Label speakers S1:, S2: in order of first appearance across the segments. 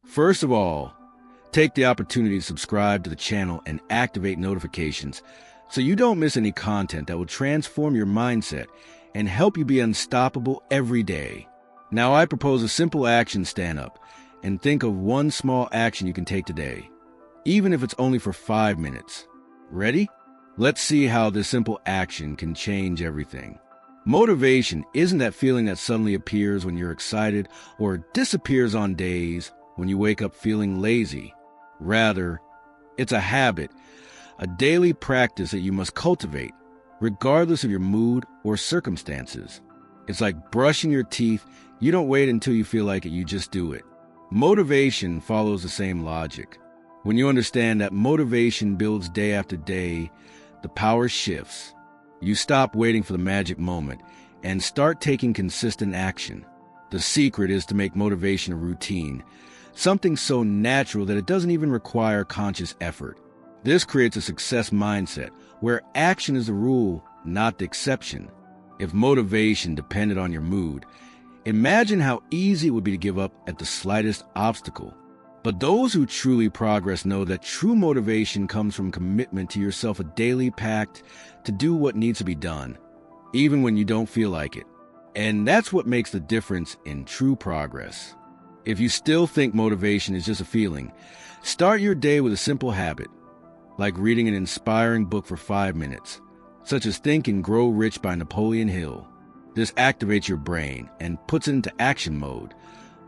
S1: First of all, take the opportunity to subscribe to the channel and activate notifications so you don't miss any content that will transform your mindset and help you be unstoppable every day. Now, I propose a simple action stand-up and think of one small action you can take today, even if it's only for 5 minutes. Ready? Let's see how this simple action can change everything. Motivation isn't that feeling that suddenly appears when you're excited or disappears on days when you wake up feeling lazy. Rather, it's a habit, a daily practice that you must cultivate, regardless of your mood or circumstances. It's like brushing your teeth. You don't wait until you feel like it, you just do it. Motivation follows the same logic. When you understand that motivation builds day after day, the power shifts. You stop waiting for the magic moment and start taking consistent action. The secret is to make motivation a routine, something so natural that it doesn't even require conscious effort. This creates a success mindset where action is the rule, not the exception. If motivation depended on your mood, imagine how easy it would be to give up at the slightest obstacle. But those who truly progress know that true motivation comes from commitment to yourself, a daily pact to do what needs to be done, even when you don't feel like it. And that's what makes the difference in true progress. If you still think motivation is just a feeling, start your day with a simple habit, like reading an inspiring book for 5 minutes, such as Think and Grow Rich by Napoleon Hill. This activates your brain and puts it into action mode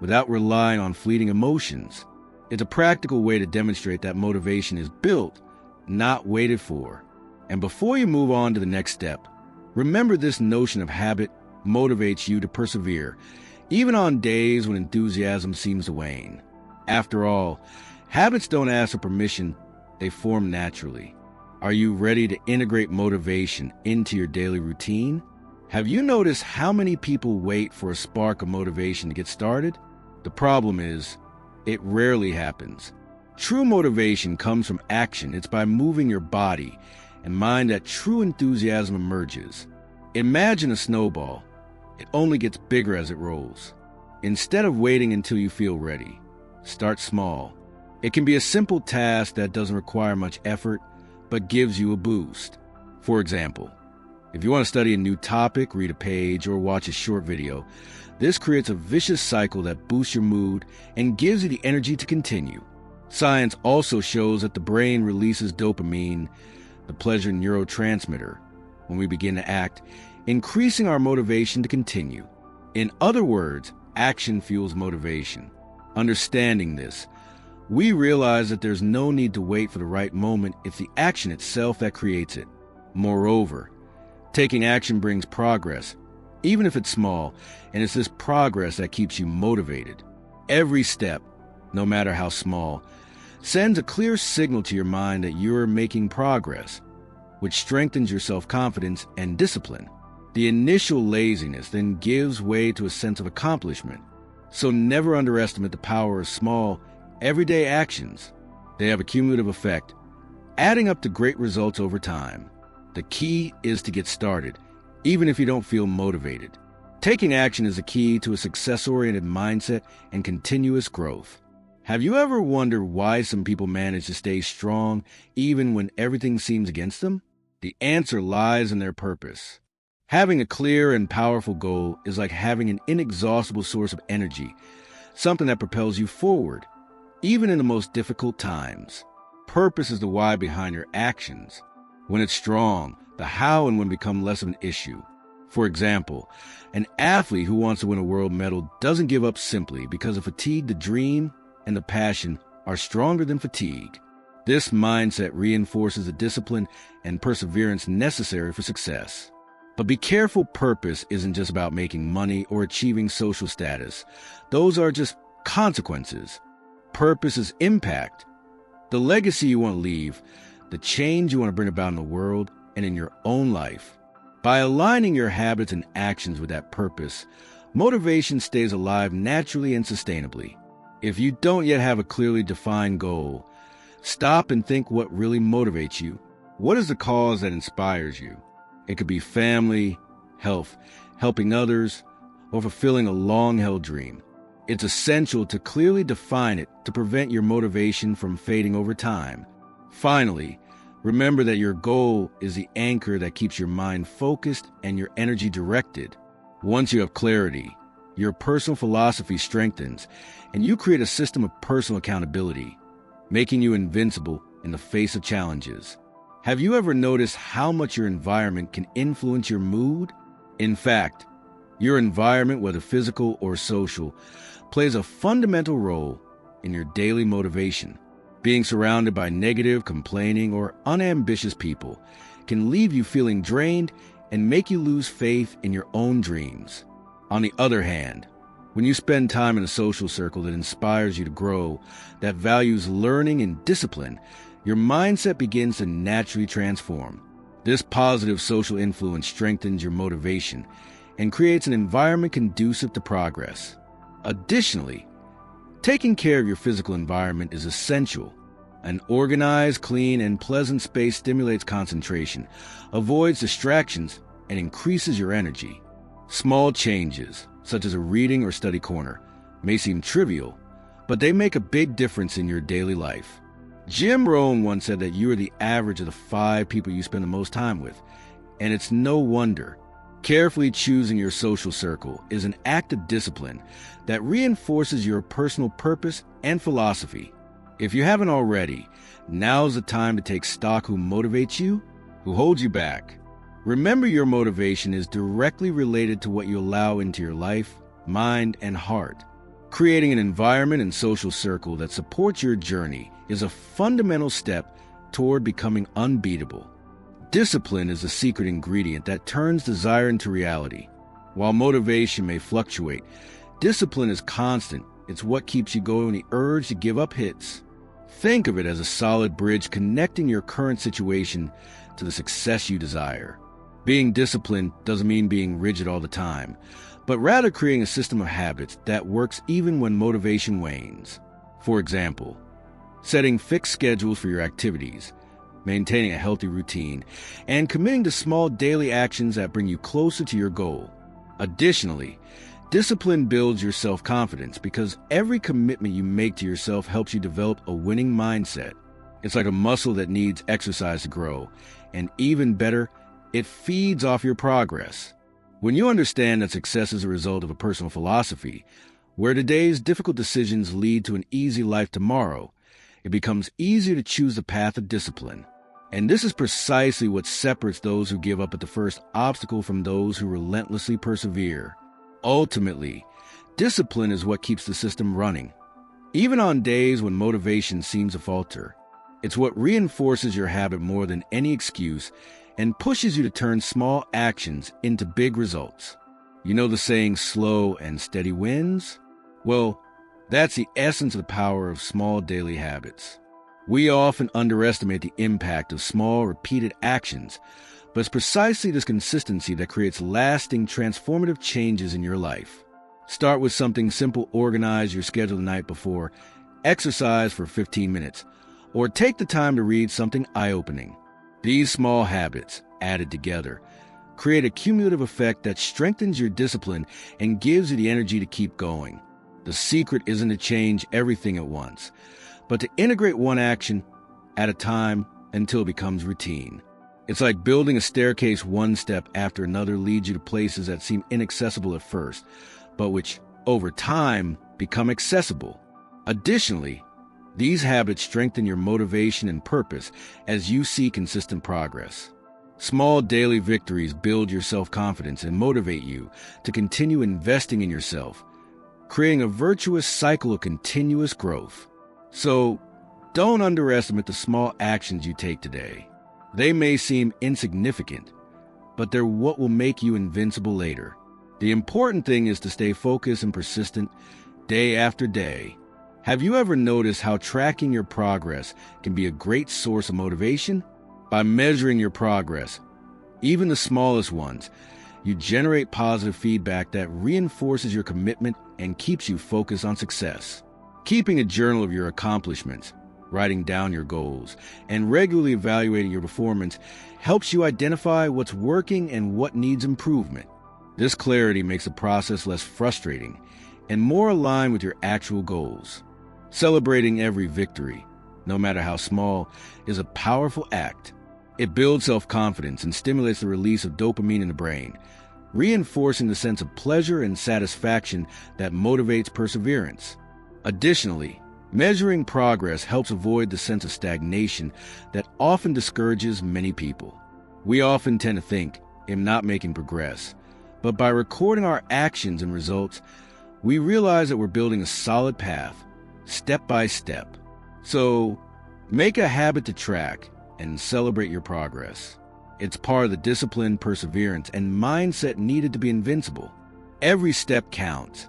S1: without relying on fleeting emotions. It's a practical way to demonstrate that motivation is built, not waited for. And before you move on to the next step, remember this notion of habit motivates you to persevere, even on days when enthusiasm seems to wane. After all, habits don't ask for permission, they form naturally. Are you ready to integrate motivation into your daily routine? Have you noticed how many people wait for a spark of motivation to get started? The problem is, it rarely happens. True motivation comes from action. It's by moving your body and mind that true enthusiasm emerges. Imagine a snowball. It only gets bigger as it rolls. Instead of waiting until you feel ready, start small. It can be a simple task that doesn't require much effort, but gives you a boost. For example, if you want to study a new topic, read a page, or watch a short video, this creates a vicious cycle that boosts your mood and gives you the energy to continue. Science also shows that the brain releases dopamine, the pleasure neurotransmitter, when we begin to act, increasing our motivation to continue. In other words, action fuels motivation. Understanding this, we realize that there's no need to wait for the right moment. It's the action itself that creates it. Moreover, taking action brings progress, even if it's small, and it's this progress that keeps you motivated. Every step, no matter how small, sends a clear signal to your mind that you're making progress, which strengthens your self-confidence and discipline. The initial laziness then gives way to a sense of accomplishment. So never underestimate the power of small, everyday actions. They have a cumulative effect, adding up to great results over time. The key is to get started, even if you don't feel motivated. Taking action is the key to a success-oriented mindset and continuous growth. Have you ever wondered why some people manage to stay strong even when everything seems against them? The answer lies in their purpose. Having a clear and powerful goal is like having an inexhaustible source of energy, something that propels you forward, even in the most difficult times. Purpose is the why behind your actions. When it's strong, the how and when become less of an issue. For example, an athlete who wants to win a world medal doesn't give up simply because of fatigue. The dream and the passion are stronger than fatigue. This mindset reinforces the discipline and perseverance necessary for success. But be careful, purpose isn't just about making money or achieving social status. Those are just consequences. Purpose is impact, the legacy you want to leave, the change you want to bring about in the world and in your own life. By aligning your habits and actions with that purpose, motivation stays alive naturally and sustainably. If you don't yet have a clearly defined goal, stop and think what really motivates you. What is the cause that inspires you? It could be family, health, helping others, or fulfilling a long-held dream. It's essential to clearly define it to prevent your motivation from fading over time. Finally, remember that your goal is the anchor that keeps your mind focused and your energy directed. Once you have clarity, your personal philosophy strengthens, and you create a system of personal accountability, making you invincible in the face of challenges. Have you ever noticed how much your environment can influence your mood? In fact, your environment, whether physical or social, plays a fundamental role in your daily motivation. Being surrounded by negative, complaining, or unambitious people can leave you feeling drained and make you lose faith in your own dreams. On the other hand, when you spend time in a social circle that inspires you to grow, that values learning and discipline, your mindset begins to naturally transform. This positive social influence strengthens your motivation and creates an environment conducive to progress. Additionally, taking care of your physical environment is essential. An organized, clean, and pleasant space stimulates concentration, avoids distractions, and increases your energy. Small changes, such as a reading or study corner, may seem trivial, but they make a big difference in your daily life. Jim Rohn once said that you are the average of the 5 people you spend the most time with, and it's no wonder. Carefully choosing your social circle is an act of discipline that reinforces your personal purpose and philosophy. If you haven't already, now's the time to take stock who motivates you, who holds you back. Remember, your motivation is directly related to what you allow into your life, mind, and heart. Creating an environment and social circle that supports your journey is a fundamental step toward becoming unbeatable. Discipline is the secret ingredient that turns desire into reality. While motivation may fluctuate, discipline is constant. It's what keeps you going when the urge to give up hits. Think of it as a solid bridge connecting your current situation to the success you desire. Being disciplined doesn't mean being rigid all the time, but rather creating a system of habits that works even when motivation wanes. For example, setting fixed schedules for your activities, maintaining a healthy routine, and committing to small daily actions that bring you closer to your goal. Additionally, discipline builds your self-confidence because every commitment you make to yourself helps you develop a winning mindset. It's like a muscle that needs exercise to grow, and even better, it feeds off your progress. When you understand that success is a result of a personal philosophy, where today's difficult decisions lead to an easy life tomorrow, it becomes easier to choose the path of discipline. And this is precisely what separates those who give up at the first obstacle from those who relentlessly persevere. Ultimately, discipline is what keeps the system running, even on days when motivation seems to falter. It's what reinforces your habit more than any excuse and pushes you to turn small actions into big results. You know the saying, slow and steady wins? Well, that's the essence of the power of small daily habits. We often underestimate the impact of small, repeated actions, but it's precisely this consistency that creates lasting, transformative changes in your life. Start with something simple. Organize your schedule the night before, exercise for 15 minutes, or take the time to read something eye-opening. These small habits, added together, create a cumulative effect that strengthens your discipline and gives you the energy to keep going. The secret isn't to change everything at once, but to integrate one action at a time until it becomes routine. It's like building a staircase. One step after another leads you to places that seem inaccessible at first, but which, over time, become accessible. Additionally, these habits strengthen your motivation and purpose as you see consistent progress. Small daily victories build your self-confidence and motivate you to continue investing in yourself, creating a virtuous cycle of continuous growth. So, don't underestimate the small actions you take today. They may seem insignificant, but they're what will make you invincible later. The important thing is to stay focused and persistent day after day. Have you ever noticed how tracking your progress can be a great source of motivation? By measuring your progress, even the smallest ones, you generate positive feedback that reinforces your commitment and keeps you focused on success. Keeping a journal of your accomplishments, writing down your goals, and regularly evaluating your performance helps you identify what's working and what needs improvement. This clarity makes the process less frustrating and more aligned with your actual goals. Celebrating every victory, no matter how small, is a powerful act. It builds self-confidence and stimulates the release of dopamine in the brain, reinforcing the sense of pleasure and satisfaction that motivates perseverance. Additionally, measuring progress helps avoid the sense of stagnation that often discourages many people. We often tend to think, "I'm not making progress," but by recording our actions and results, we realize that we're building a solid path, step by step. So, make a habit to track and celebrate your progress. It's part of the discipline, perseverance, and mindset needed to be invincible. Every step counts,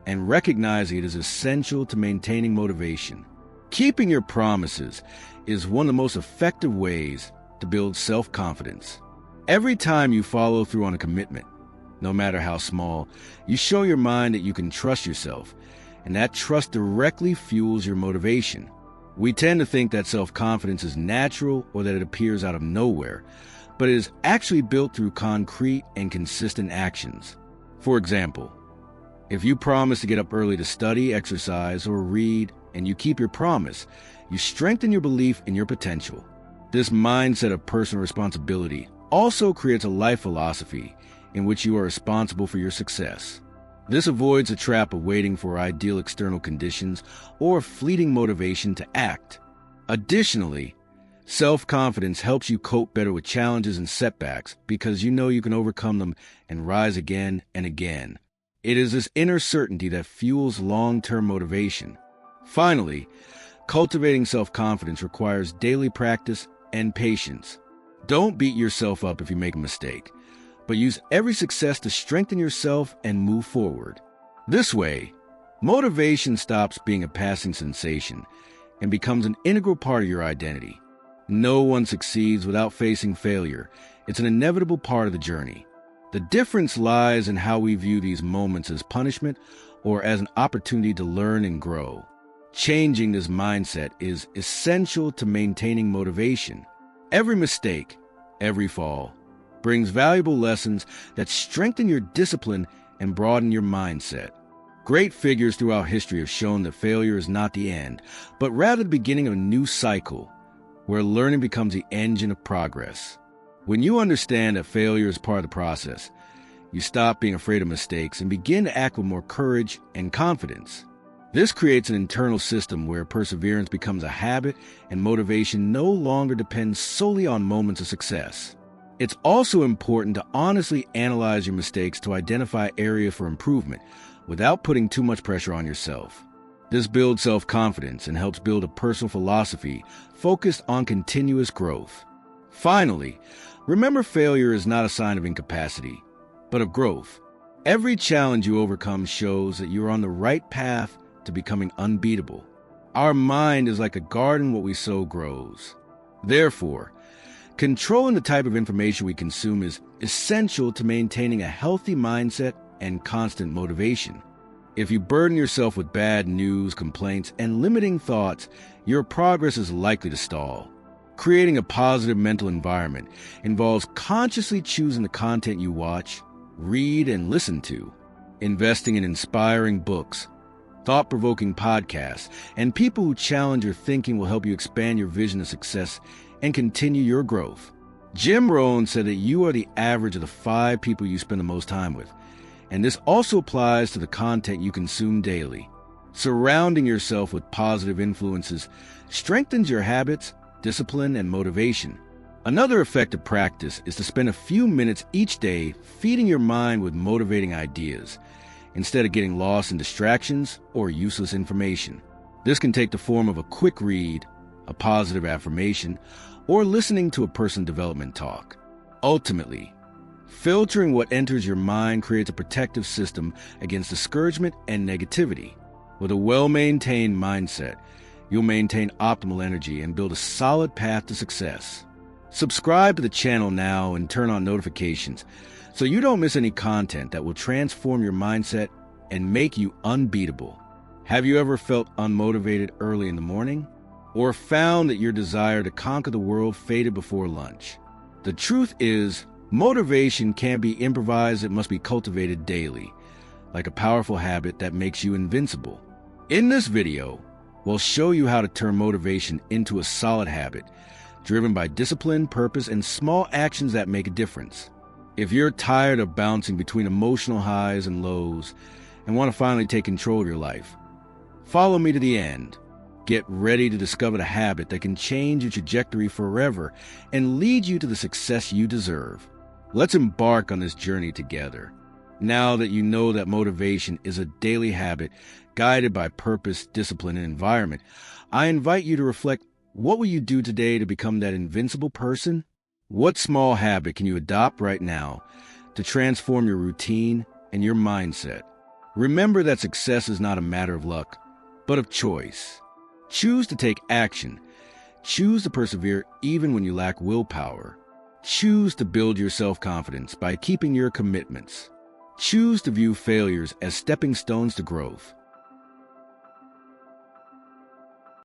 S1: and recognizing it is essential to maintaining motivation. Keeping your promises is one of the most effective ways to build self-confidence. Every time you follow through on a commitment, no matter how small, you show your mind that you can trust yourself, and that trust directly fuels your motivation. We tend to think that self-confidence is natural or that it appears out of nowhere, but it is actually built through concrete and consistent actions. For example, if you promise to get up early to study, exercise, or read, and you keep your promise, you strengthen your belief in your potential. This mindset of personal responsibility also creates a life philosophy in which you are responsible for your success. This avoids the trap of waiting for ideal external conditions or fleeting motivation to act. Additionally, self-confidence helps you cope better with challenges and setbacks because you know you can overcome them and rise again and again. It is this inner certainty that fuels long-term motivation. Finally, cultivating self-confidence requires daily practice and patience. Don't beat yourself up if you make a mistake, but use every success to strengthen yourself and move forward. This way, motivation stops being a passing sensation and becomes an integral part of your identity. No one succeeds without facing failure. It's an inevitable part of the journey. The difference lies in how we view these moments as punishment or as an opportunity to learn and grow. Changing this mindset is essential to maintaining motivation. Every mistake, every fall, brings valuable lessons that strengthen your discipline and broaden your mindset. Great figures throughout history have shown that failure is not the end, but rather the beginning of a new cycle, where learning becomes the engine of progress. When you understand that failure is part of the process, you stop being afraid of mistakes and begin to act with more courage and confidence. This creates an internal system where perseverance becomes a habit and motivation no longer depends solely on moments of success. It's also important to honestly analyze your mistakes to identify areas for improvement without putting too much pressure on yourself. This builds self-confidence and helps build a personal philosophy focused on continuous growth. Finally, remember, failure is not a sign of incapacity, but of growth. Every challenge you overcome shows that you are on the right path to becoming unbeatable. Our mind is like a garden, what we sow grows. Therefore, controlling the type of information we consume is essential to maintaining a healthy mindset and constant motivation. If you burden yourself with bad news, complaints, and limiting thoughts, your progress is likely to stall. Creating a positive mental environment involves consciously choosing the content you watch, read, and listen to. Investing in inspiring books, thought-provoking podcasts, and people who challenge your thinking will help you expand your vision of success and continue your growth. Jim Rohn said that you are the average of the 5 people you spend the most time with, and this also applies to the content you consume daily. Surrounding yourself with positive influences strengthens your habits, discipline, and motivation. Another effective practice is to spend a few minutes each day feeding your mind with motivating ideas, instead of getting lost in distractions or useless information. This can take the form of a quick read, a positive affirmation, or listening to a personal development talk. Ultimately, filtering what enters your mind creates a protective system against discouragement and negativity. With a well-maintained mindset, you'll maintain optimal energy and build a solid path to success. Subscribe to the channel now and turn on notifications so you don't miss any content that will transform your mindset and make you unbeatable. Have you ever felt unmotivated early in the morning? Or found that your desire to conquer the world faded before lunch? The truth is, motivation can't be improvised, it must be cultivated daily. like a powerful habit that makes you invincible. In this video, we'll show you how to turn motivation into a solid habit, driven by discipline, purpose, and small actions that make a difference. If you're tired of bouncing between emotional highs and lows and want to finally take control of your life, follow me to the end. Get ready to discover the habit that can change your trajectory forever and lead you to the success you deserve. Let's embark on this journey together. Now that you know that motivation is a daily habit guided by purpose, discipline, and environment, I invite you to reflect, what will you do today to become that invincible person? What small habit can you adopt right now to transform your routine and your mindset? Remember that success is not a matter of luck, but of choice. Choose to take action. Choose to persevere even when you lack willpower. Choose to build your self-confidence by keeping your commitments. Choose to view failures as stepping stones to growth.